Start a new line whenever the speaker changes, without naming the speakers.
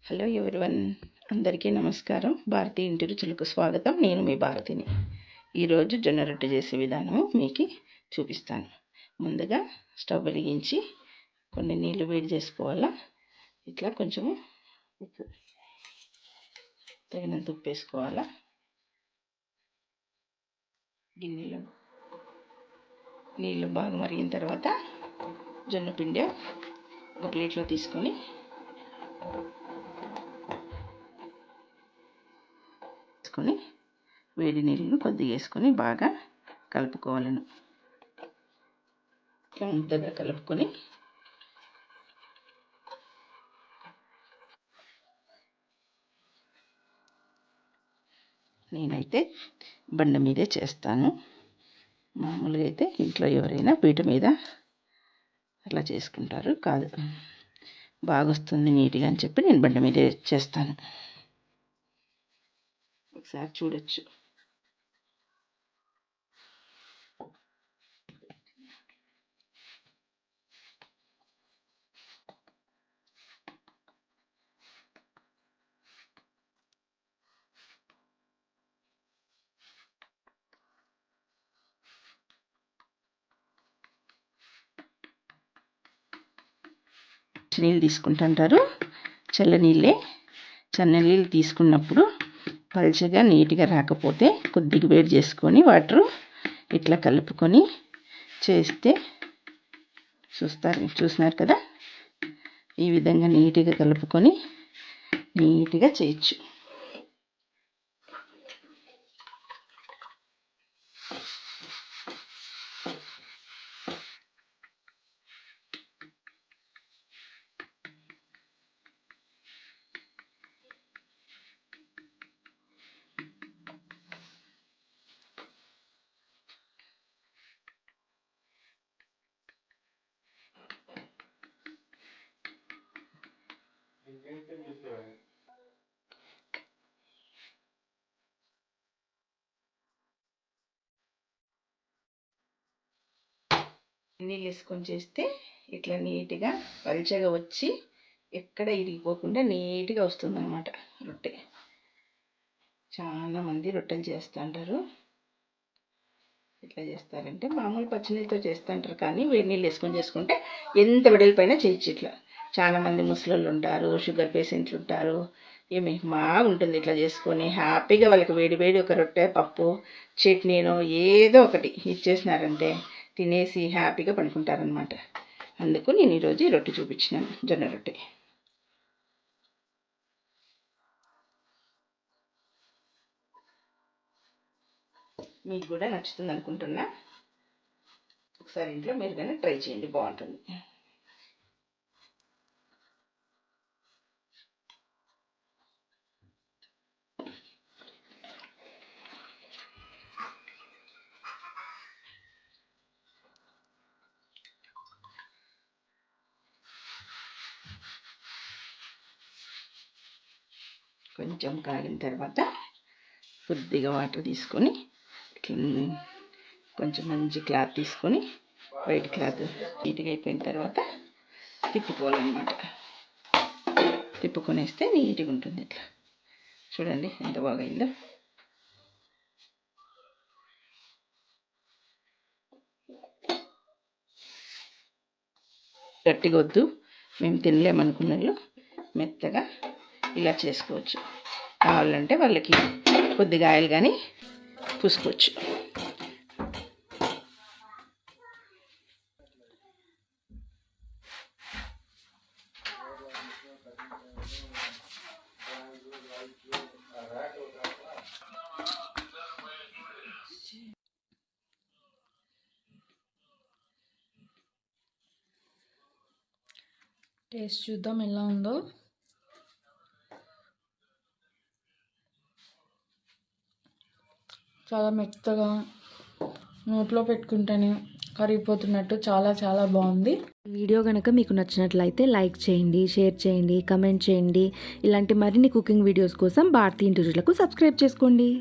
Hello everyone, అందరికీ నమస్కారం. భారతీ ఇంటి రుచులకు స్వాగతం. నేను మీ భారతిని. ఈరోజు జొన్న రొట్టె చేసే విధానం మీకు చూపిస్తాను. ముందుగా స్టవ్ వెలిగించి కొన్ని నీళ్లు వేడి చేసుకోవాలా. ఇట్లా కొంచెము తగినంత ఉప్పు వేసుకోవాలా. గిన్నెలో నీళ్ళు బాగా మరిగిన తర్వాత జొన్న పిండి ఒక ప్లేట్లో తీసుకొని వేడి నీళ్ళను కొద్దిగా వేసుకొని బాగా కలుపుకోవాలను. ఇట్లా ముద్దగా కలుపుకొని నేనైతే బండ మీదే చేస్తాను. మామూలుగా అయితే ఇంట్లో ఎవరైనా పీట మీద అట్లా చేసుకుంటారు. కాదు, బాగా వస్తుంది నీట్గా అని చెప్పి నేను బండ మీదే చేస్తాను. ఒకసారి చూడొచ్చు. నీళ్ళు తీసుకుంటుంటారు, చల్ల నీళ్ళు తీసుకున్నప్పుడు పల్చగా నీట్గా రాకపోతే కొద్దిగా వేడి చేసుకొని వాటరు ఇట్లా కలుపుకొని చేస్తే చూస్తున్నారు కదా, ఈ విధంగా నీట్గా కలుపుకొని నీట్గా చేయొచ్చు. నీళ్ళు వేసుకొని చేస్తే ఇట్లా నీట్గా పల్చగా వచ్చి ఎక్కడ ఇరిగిపోకుండా నీట్గా వస్తుందన్నమాట రొట్టె. చాలామంది రొట్టెలు చేస్తుంటారు. ఎట్లా చేస్తారంటే మామూలు పచ్చినీళ్ళతో చేస్తుంటారు, కానీ వేడి నీళ్ళు వేసుకొని చేసుకుంటే ఎంత వెడల్పైనా చేయొచ్చు. ఇట్లా చాలామంది ముసలోళ్ళు ఉంటారు, షుగర్ పేషెంట్లు ఉంటారు. ఉంటుంది ఇట్లా చేసుకొని హ్యాపీగా వాళ్ళకి వేడి వేడి ఒక రొట్టె, పప్పు, చట్నీనో ఏదో ఒకటి ఇచ్చేసినారంటే తినేసి హ్యాపీగా పడుకుంటారనమాట. అందుకు నేను ఈరోజు ఈ రొట్టె చూపించినాను, జొన్న రొట్టె. మీకు కూడా నచ్చుతుంది అనుకుంటున్నా. ఒకసారి ఇంట్లో మీరు కానీ ట్రై చేయండి, బాగుంటుంది. కొంచెం కాగిన తర్వాత కొద్దిగా వాటర్ తీసుకొని కొంచెం మంచి క్లాత్ తీసుకొని, వైట్ క్లాత్ నీట్గా అయిపోయిన తర్వాత తిప్పుకోవాలన్నమాట. తిప్పుకొనేస్తే నీట్గా ఉంటుంది. ఇట్లా చూడండి ఎంత బాగా అయిందో. గట్టిగా వద్దు, మేము తినలేమనుకున్న మెత్తగా ఇలా చేసుకోవచ్చు. కావాలంటే వాళ్ళకి కొద్దిగా ఆయిల్ కానీ పూసుకోవచ్చు.
టేస్ట్ చూద్దాం ఎలా ఉందో. చాలా మెత్తగా, నోట్లో పెట్టుకుంటేనే కరిగిపోతున్నట్టు చాలా చాలా బాగుంది.
వీడియో కనుక మీకు నచ్చినట్లయితే లైక్ చేయండి, షేర్ చేయండి, కమెంట్ చేయండి. ఇలాంటి మరిన్ని కుకింగ్ వీడియోస్ కోసం భారతీ ఇంటి రుచులకు సబ్స్క్రైబ్ చేసుకోండి.